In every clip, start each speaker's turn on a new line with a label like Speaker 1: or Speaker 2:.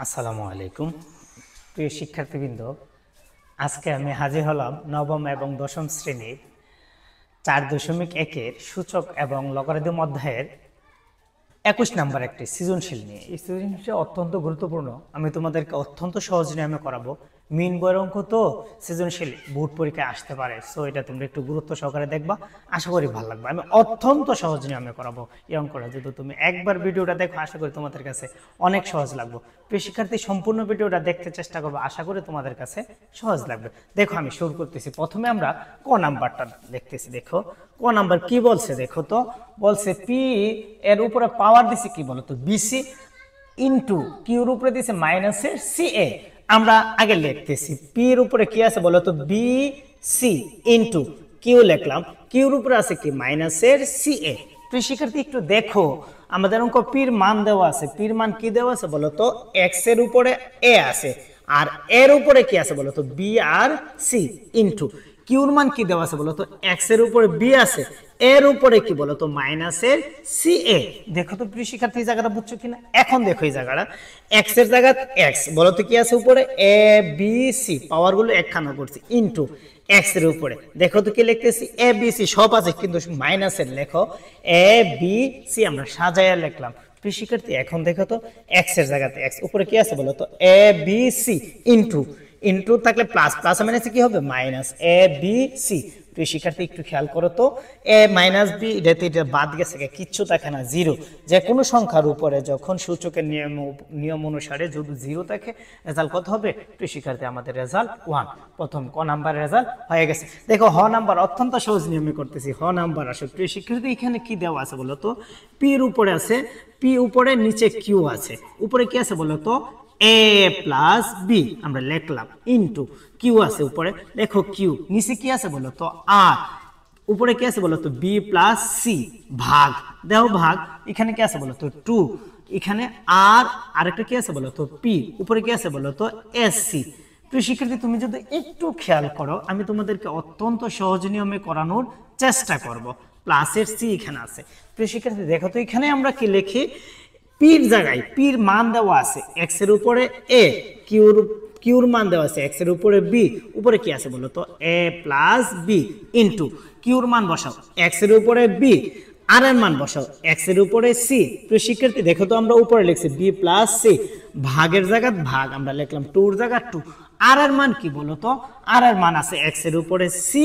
Speaker 1: আসসালামু আলাইকুম প্রিয় শিক্ষার্থীবৃন্দ, আজকে আমি হাজির হলাম নবম এবং দশম শ্রেণীর 4.1-এর সূচক এবং লগারিদম অধ্যায়ের 21 নম্বর একটি সৃজনশীল নিয়ে। এই সৃজনশীলটা অত্যন্ত গুরুত্বপূর্ণ। আমি তোমাদেরকে অত্যন্ত সহজ নিয়মে করাবো। মিন বইয়ের অঙ্ক তো সৃজনশীল বোর্ড পরীক্ষায় আসতে পারে, সো এটা তোমরা একটু গুরুত্ব সহকারে দেখবা, আশা করি ভালো লাগবে। আমি অত্যন্ত সহজ নিয়মে করাবো এই অঙ্কটা। যদি তুমি একবার ভিডিওটা দেখো, আশা করি তোমাদের কাছে অনেক সহজ লাগবে। প্রিয় শিক্ষার্থী, সম্পূর্ণ ভিডিওটা দেখতে চেষ্টা করবো, আশা করি তোমাদের কাছে সহজ লাগবে। দেখো, আমি শুরু করতেছি। প্রথমে আমরা ক নাম্বারটা দেখতেছি। দেখো ক নাম্বার কি বলছে, দেখো তো। বলছে পি এর উপরে পাওয়ার দিছে কি বলতো, বিসি ইন্টু কিউর উপরে দিছে মাইনাসের সি এ। আমরা আগে লিখতেছি পি এর উপরে কি আছে বলতো, বি সি ইন্টু কিউ লিখলাম, কিউর উপরে আছে কি মাইনাসের সি এ। প্রিয় শিক্ষার্থী, একটু দেখো আমাদের অঙ্ক পির মান দেওয়া আছে। পির মান কি দেওয়া আছে বলতো, এক্স এর উপরে এ আছে, আর এর উপরে কি আছে বলতো, বি আর সি ইন্টু কিউর মান কি দেওয়া আছে বলতো, এক্স এর উপরে বি আছে, এর উপরে কি বলতো মাইনাসের সি এ। দেখো তো প্রিয় শিক্ষার্থী, এই জায়গাটা বুঝছো কিনা? এখন দেখো এই জায়গাটা, এক্স এর জায়গা এক্স বলতো কি আছে উপরে, এ বি সি পাওয়ার গুলো একখানা করছি ইন্টু এক্স এর উপরে। দেখো তো কি লিখতেছি, এ বি সি সব আছে কিন্তু মাইনাসের লেখো, এ বি সি আমরা সাজায়া লিখলাম। প্রিয় শিক্ষার্থী, এখন দেখো তো এক্স এর জায়গাতে এক্স, উপরে কি আছে বলতো, A B C into into থাকলে প্লাস, প্লাস মাইনাসে কি হবে মাইনাস, এ বি সি। প্রিয় শিক্ষার্থী, একটু খেয়াল করো তো, এ মাইনাস বি এটাতে এটা বাদ গেছে, কিচ্ছু থাকে না, জিরো। যে কোনো সংখ্যার উপরে যখন সূচকের নিয়ম অনুসারে যদি জিরো থাকে, রেজাল্ট কত হবে? প্রিয় শিক্ষার্থী, আমাদের রেজাল্ট 1। প্রথম ক নাম্বার রেজাল্ট হয়ে গেছে। দেখো হ নাম্বার অত্যন্ত সহজ নিয়মে করতেছি। হ নাম্বার আসে। প্রিয় শিক্ষার্থী, এখানে কি দেওয়া আছে বলতো, পি এর উপরে আছে, পি উপরে নিচে কিউ আছে, উপরে কি আছে বলতো, এ প্লাস বি আমরা লিখলাম ইন্টু কিউ আছে উপরে, দেখো কিউ, নিচে কি আছে বলতো আর, উপরে কি আছে বলতো বি প্লাস সি, ভাগ দেও ভাগ, এখানে কি আছে বলতো 2, এখানে আর আরেকটা কি আছে বলতো পি, উপরে কি আছে বলতো এস সি। প্রিয় শিক্ষার্থী, তুমি যদি একটু খেয়াল করো, আমি তোমাদেরকে অত্যন্ত সহজ নিয়মে করানোর চেষ্টা করব। প্লাসের সি এখানে আছে। প্রিয় শিক্ষার্থী, দেখো তো এখানে আমরা কি লিখি, পির জায়গায় পির মান দেওয়া আছে এক্স এর উপরে এ, কিউর মান দেওয়া আছে এক্স এর উপরে বি, উপরে কি আছে বলতো এ প্লাস বি ইন্টু কিউর মান বসাও এক্স এর উপরে বি, আর এর মান বসাও এক্স এর উপরে সি। প্রিয় শিক্ষার্থী, দেখো তো আমরা উপরে লিখছি বি প্লাস সি, ভাগের জায়গা ভাগ আমরা লিখলাম, টুর জায়গা টু। আর এর মান কি বলতো, আর এর মান আছে এক্স এর উপরে সি,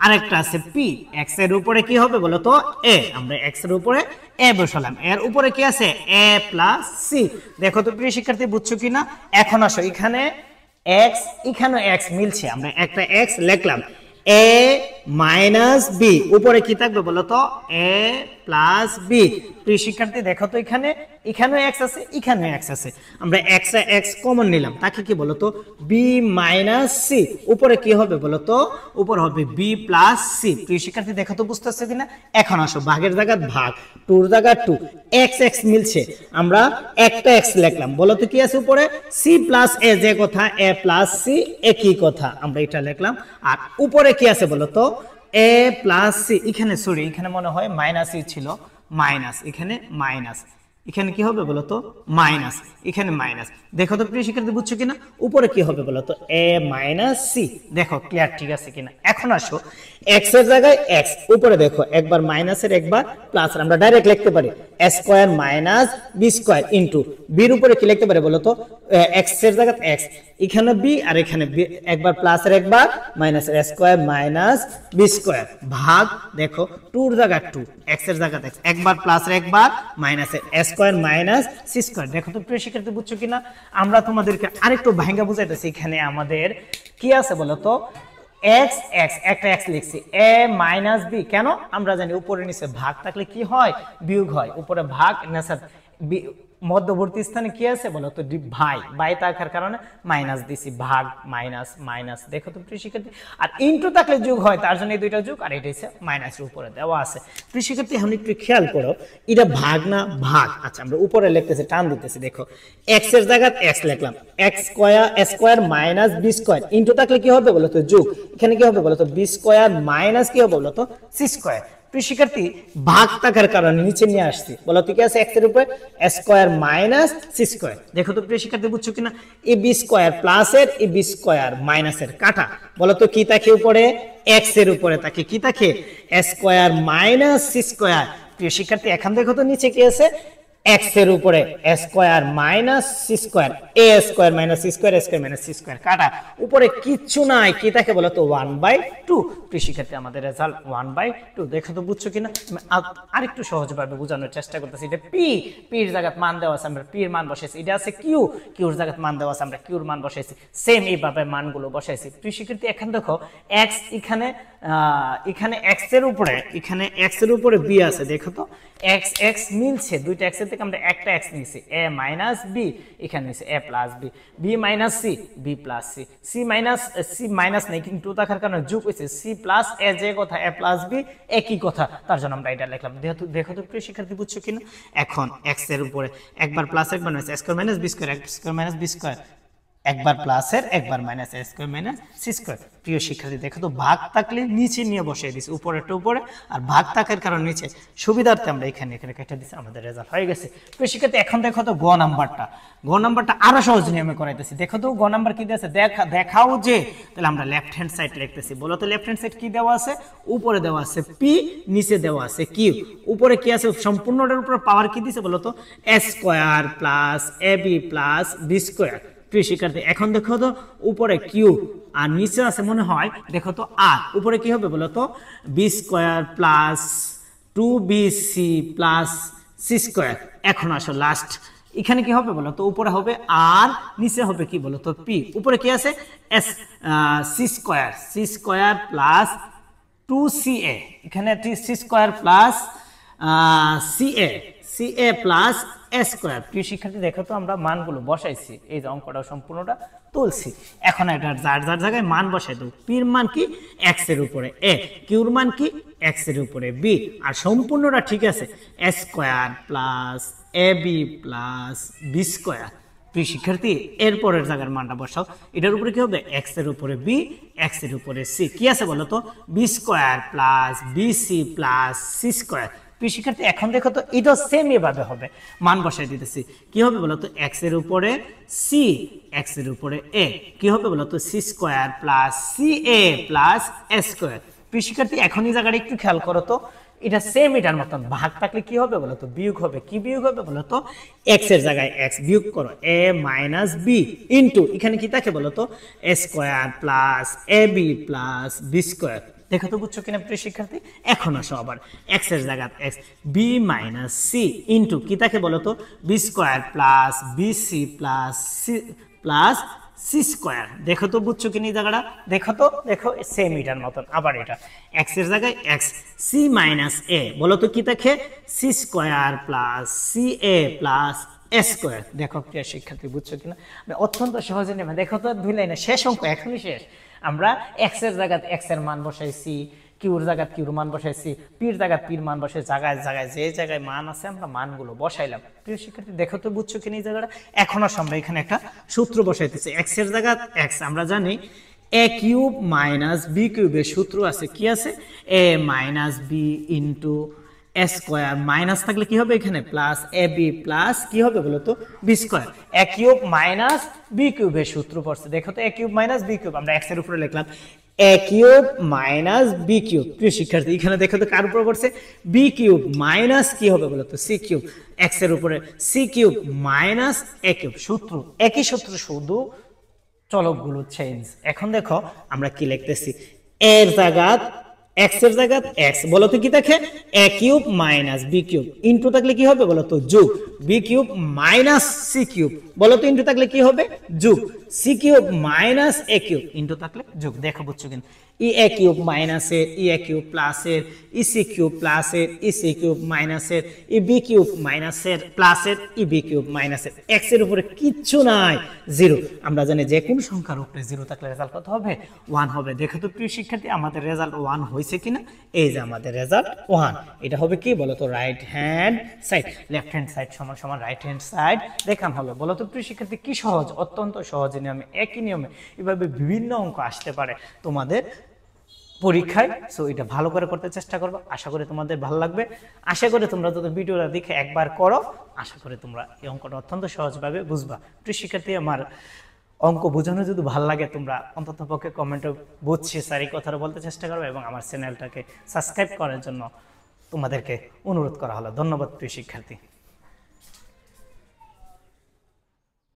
Speaker 1: আরেকটা আছে পি, এক্স এর উপরে কি হবে বলতো এ, আমরা এক্স এর উপরে এ বসালাম, এর উপরে কি আছে এ প্লাস সি। দেখো তো প্রিয় শিক্ষার্থী, বুঝছো কিনা? এখন আসো, এখানে এক্স এখানে এক্স মিলছে, আমরা একটা এক্স লিখলাম, এ মাইনাস বি, উপরে কি থাকবে বলতো এ প্লাস বি। প্রিয় শিক্ষার্থী, দেখো তো এখানে এখানেও এক্স আছে, এখানেও এক্স আছে, আমরা এক্স এক্স কমন নিলাম, তাকে কি বলতো বি মাইনাস সি, উপরে কি হবে বলতো, উপরে হবে বি প্লাস সি। প্রিয় শিক্ষার্থী, দেখো তো বুঝতেছে কিনা? এখন আসো, ভাগের জায়গা ভাগ, টুর জায়গা টু, এক্স এক্স মিলছে, আমরা একটা এক্স লিখলাম, বলতো কি আছে উপরে সি প্লাস এ, যে কথা এ প্লাস সি একই কথা, আমরা এটা লিখলাম। আর উপরে কি আছে বলতো এ প্লাস সি, এখানে সরি এখানে মনে হয় মাইনাসই ছিল, মাইনাস, এখানে মাইনাস, এখানে কি হবে বলতো মাইনাস, এখানে মাইনাস। দেখো তো প্রিয় শিক্ষার্থী, বুঝছো কিনা? উপরে কি হবে বলতো এ মাইনাস সি। দেখো ক্লিয়ার, ঠিক আছে কিনা? এখন আসো, এক্স এর জায়গায় এক্স, উপরে দেখো একবার মাইনাসের একবার প্লাস, আমরা ডাইরেক্ট লিখতে পারি a square minus b square into বির উপরে কি লিখতে পারি বলতো এক্স এর জায়গায় এক্স, এখানে বি আর এখানে বি, একবার প্লাসের একবার মাইনাসের, এ স্কয়ার মাইনাস বি স্কয়ার, ভাগ দেখো টুর জায়গায় টু, এক্স এর জায়গায় এক্স, একবার প্লাসের একবার মাইনাসের, এ স্কয়ার মাইনাস সি স্কয়ার। দেখো তো প্রিয় শিক্ষার্থী, বুঝছো কিনা? আমরা তোমাদেরকে আরেকটু ভাঙা বুঝাইতেছি। এখানে আমাদের কি আছে বলতো এক্স এক্স, একটা এক্স লিখছি, এ মাইনাস বি, কেন? আমরা জানি উপরে নিচে ভাগ থাকলে কি হয়, বিয়োগ হয়, উপরে ভাগ নেসার মধ্যবর্তী স্থানে কি আছে বলতো ভাই, বাই থাকার কারণে মাইনাস দিছি, ভাগ মাইনাস মাইনাস। দেখো তো প্রিয় শিক্ষার্থী, আর ইনটু থাকলে যোগ হয়, তার জন্য এই দুইটা যোগ, আর এটা হচ্ছে মাইনাসের উপরে দেওয়া আছে। প্রিয় শিক্ষার্থী, এখন একটু খেয়াল করো, এটা ভাগ না ভাগ। আচ্ছা, আমরা উপরে লিখতেছি, টান দিতেছি, দেখো এক্স এর জায়গায় এক্স লিখলাম, x square minus b square, into থাকলে কি হবে বলতো যোগ, এখানে কি হবে বলতো বি স্কয়ার মাইনাস কি হবে বলতো সি স্কয়ার। প্রিয় শিক্ষার্থী ভাগ থাকার কারণে নিচে নিয়ে আসছি, বলো তো কি আছে x এর উপরে স্কয়ার মাইনাস সি স্কয়ার। দেখো তো প্রিয় শিক্ষার্থী বুঝছো কিনা, এ বি স্কয়ার প্লাস এর এ বি স্কয়ার মাইনাস এর কাটা, বলো তো কি থাকে উপরে x এর উপরে থাকে কি থাকে স্কয়ার মাইনাস সি স্কয়ার। প্রিয় শিক্ষার্থী এখন দেখো তো নিচে কি আছে x এর উপরে স্কয়ার মাইনাস সি স্কয়ার, এ স্কয়ার মাইনাস সি স্কয়ার, এ স্কয়ার মাইনাস সি স্কয়ার কাটা, উপরে কিচ্ছু নাই কি থাকে বলো তো 1/2। প্রিয় শিক্ষার্থী আমাদের রেজাল্ট 1/2। দেখো তো বুঝছো কিনা, আরেকটু সহজভাবে বোঝানোর চেষ্টা করতেছি। এটা পি, পির জায়গায় মান দেওয়া আছে, আমরা পির মান বসাইছি। এটা আছে কিউ, কিউর জায়গায় মান দেওয়া আছে, আমরা কিউর মান বসাইছি। সেম এইভাবে মানগুলো বসাইছি। প্রিয় শিক্ষার্থী এখন দেখো x এখানে x এর উপরে, এখানে x এর উপরে b আছে। দেখো তো x x মিলছে, দুইটা x এর থেকে আমরা একটা x নিয়েছি, a মাইনাস b, এখানে নিয়েছি a plus b, b minus c, b plus c, c minus নেই কিন্তু থাকার কারণে যোগ হয়েছে, c প্লাস a যে কথা a প্লাস b একই কথা, তার জন্য আমরা এটা লিখলাম। দেখো তো প্রিয় শিক্ষার্থী বুঝছো কিনা, এখন x এর উপরে একবার প্লাস একবার minus square minus b square, square minus b square, একবার প্লাসের একবার মাইনাস এ স্কয়ার মাইনাস সি স্কয়ার। প্রিয় শিক্ষার্থী দেখো তো ভাগ থাকলে নিচে নিয়ে বসিয়ে দিছি, উপরেরটা উপরে আর ভাগ থাকার কারণে নিচে, সুবিধার্থে আমরা এখানে কেটে দিছি, আমাদের রেজাল্ট হয়ে গেছে। প্রিয় শিক্ষার্থী এখন দেখো তো গ নাম্বারটা আরো সহজ নিয়মে করাইতেছি। দেখো তো গ নাম্বার কি দিয়েছে, দেখাও যে, তাহলে আমরা লেফট হ্যান্ড সাইড লিখতেছি। বলো তো লেফট হ্যান্ড সাইড কি দেওয়া আছে, উপরে দেওয়া আছে পি, নিচে দেওয়া আছে কিউ, উপরে কি আছে সম্পূর্ণটার উপর পাওয়ার কি দিছে বলো তো এ square plus A B plus B square. প্রিয় শিক্ষার্থী এখন দেখো তো উপরে কিউ আর নিচে আছে মনে হয় দেখো তো আর, উপরে কি হবে বলো তো b square plus 2bc plus c square. এখন আসো লাস্ট, এখানে কি হবে বলো তো উপরে হবে আর, নিচে হবে কি বলো তো পি, উপরে কি আছে S C square plus 2ca, এখানে c square plus ca plus a square. প্রিয় শিক্ষার্থী দেখো তো আমরা মানগুলো বসাইছি, এই যে অঙ্কটা সম্পূর্ণটা তুলছি। এখন এটা যার জায়গায় মান বসাই দেব। পির মান কি x এর উপরে a, কিউর মান কি x এর উপরে b, আর সম্পূর্ণটা ঠিক আছে এ square plus A B plus B square. প্রিয় শিক্ষার্থী এরপরের জায়গার মানটা বসাও, এটার উপরে কি হবে x এর উপরে b, x এর উপরে c, কি আছে বলো তো b square plus bc plus c square. প্রিয় শিক্ষার্থী এখন দেখো তো এটা সেম এভাবে হবে, মান বসাই দিতেছি। কি হবে বলো তো x এর উপরে c, x এর উপরে a, কি হবে বলো তো C square plus C A plus a square. প্রিয় শিক্ষার্থী এখন এই জায়গাটা একটু খেয়াল করো তো, এটা সেম এটার মতন, ভাগ থাকলে কি হবে বলো তো বিয়োগ হবে। কি বিয়োগ হবে বলো তো x এর জায়গায় x বিয়োগ করো, a মাইনাস বি ইনটু এখানে কি থাকে বলো তো এ square plus A B plus B square. দেখো তো বুঝছো কিনা প্রিয় শিক্ষার্থী, এখন আসো আবার x এর জায়গায় x, b minus c into কি থাকে বলো তো b square plus bc plus c plus c square. দেখো তো বুঝছো কিনা এই জায়গাটা, দেখো তো দেখো সেম এটার মতন। আবার এটা x এর জায়গায় x, সি মাইনাস এ, বলো তো কি থাকে C square plus C A plus a square. দেখো প্রিয় শিক্ষার্থী বুঝছো কিনা, অত্যন্ত সহজে নেবে। দেখো তো দুই লাইনে শেষ অঙ্ক, এখনই শেষ। আমরা x এর জায়গায় x এর মান বসাইছি, কিউর জায়গায় কিউর মান বসাইছি, পির জায়গায় পির মান বসাই, জায়গায় যে জায়গায় মান আছে আমরা মানগুলো বসাইলাম। প্রিয় শিক্ষার্থী দেখো তো বুঝছো কিনা এই জায়গাটা, এখন আমরা এখানে একটা সূত্র বসাইতেছি। x এর জায়গায় x আমরা জানি a কিউব মাইনাস বি কিউবের সূত্র আছে, কি আছে a minus b into a square, minus থাকলে কি হবে এখানে প্লাস এ বি প্লাস কি হবে বলো তো বি স্কয়ার। এ কিউব মাইনাস বি কিউবের সূত্র পড়ছে, দেখো তো এ কিউব মাইনাস বি কিউব, আমরা x এর উপরে লিখলাম এ কিউব মাইনাস বি কিউব। প্রিয় শিক্ষার্থী এখানে দেখো তো কার উপর পড়ছে বি কিউব মাইনাস কি হবে বলো তো সি কিউব, x এর উপরে সি কিউব মাইনাস এ কিউব। সূত্র একই সূত্র, শুধু চলকগুলো চেঞ্জ। এখন দেখো আমরা কি লিখতেছি, এর জায়গায় x এর জায়গায় x, বলো তো কি থাকে a cube minus b cube, into থাকলে কি হবে বলো তো যোগ, b cube minus c cube, বলো তো ইনটু থাকলে কি হবে যোগ, c cube minus a cube, into থাকলে যোগ। দেখো বুঝছো কিনা, ই a কিউব মাইনাসের ই a কিউব প্লাসের ই c কিউব প্লাসের ই c কিউব মাইনাসের ই b কিউব মাইনাসের প্লাসের ই b কিউব মাইনাসের, x এর উপরে কিচ্ছু নাই, জিরো। আমরা জানি যে কোন সংখ্যার উপরে জিরো থাকলে রেজাল্ট কত হবে 1 হবে। দেখো তো প্রিয় শিক্ষার্থী আমাদের রেজাল্ট 1 হয়েছে কিনা, এই যে আমাদের রেজাল্ট 1। এটা হবে কি বলো তো right hand side, left hand side সমান সমান রাইট হ্যান্ড সাইড দেখান হবে। বলো তো প্রিয় শিক্ষার্থী কি সহজ, অত্যন্ত সহজ নিয়মে, একই নিয়মে এভাবে বিভিন্ন অঙ্ক আসতে পারে তোমাদের পরীক্ষায়। সো এটা ভালো করে করতে চেষ্টা করবো, আশা করি তোমাদের ভালো লাগবে। আশা করি তোমরা যদি ভিডিওটা দেখে একবার করো, আশা করি তোমরা এই অঙ্কটা অত্যন্ত সহজভাবে বুঝবা। প্রিয় শিক্ষার্থী, আমার অঙ্ক বোঝানো যদি ভালো লাগে তোমরা অন্তত পক্ষে কমেন্টে বুঝছি স্যার এই কথাটা বলতে চেষ্টা করবে, এবং আমার চ্যানেলটাকে সাবস্ক্রাইব করার জন্য তোমাদেরকে অনুরোধ করা হলো। ধন্যবাদ প্রিয় শিক্ষার্থী।